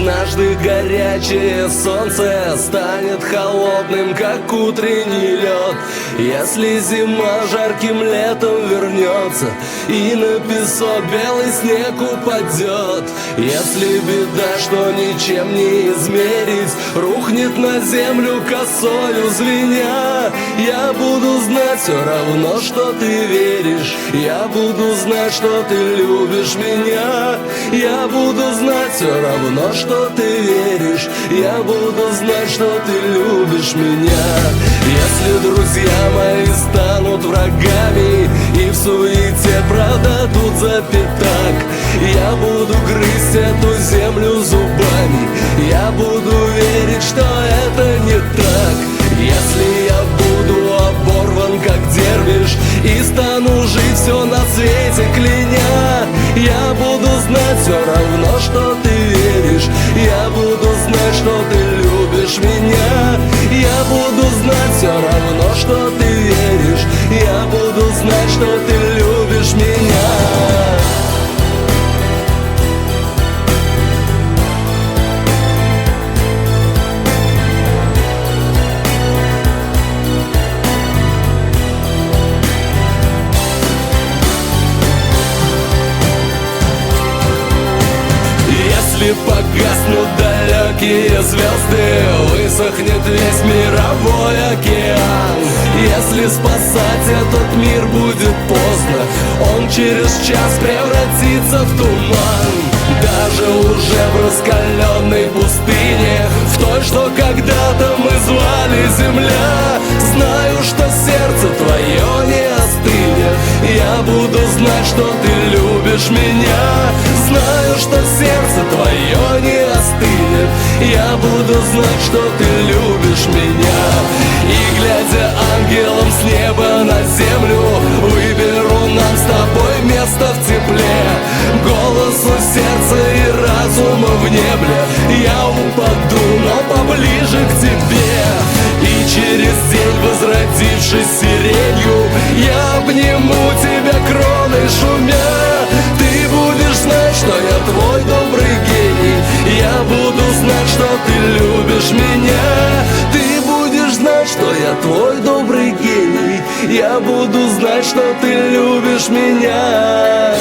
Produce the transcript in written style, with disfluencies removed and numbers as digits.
однажды горячее солнце станет холодным, как утренний лед. Если зима жарким летом вернется и на песок белый снег упадет, если беда, что ничем не измерить, рухнет на землю косою звеня, я буду знать все равно, что ты веришь, я буду знать, что ты любишь меня, я буду знать все равно, что ты веришь, я буду знать, что ты любишь меня. Если друзья мои станут врагами и в суете продадут за пятак, я буду грызть эту землю зубами, я буду верить, что это не так. Если я буду оборван, как дервиш, и стану жить все на свете кляня, я буду знать все равно, что ты веришь, я буду знать, что ты любишь меня, я буду знать все равно, что ты веришь, я буду знать, что ты любишь меня. Если погаснут далекие звезды, высохнет весь мировой океан. Если спасать этот мир будет поздно, он через час превратится в туман. Даже уже в раскаленной пустыне, в той, что когда-то мы звали земля, знаю, что сердце твое не остынет, я буду знать, что ты любишь меня, знаю, что сердце твое не остынет, я буду знать, что ты любишь меня. И глядя ангелом с неба на землю, выберу нам с тобой место в тепле, голосу сердца и разума в небе я упаду, но поближе к тебе. И через день, возродившись сиренью, я обниму тебя кроной шумя. Ты будешь знать, что я твой добрый гений, я буду знать, что ты любишь меня. Ты будешь знать, что я твой добрый гений, я буду знать, что ты любишь меня.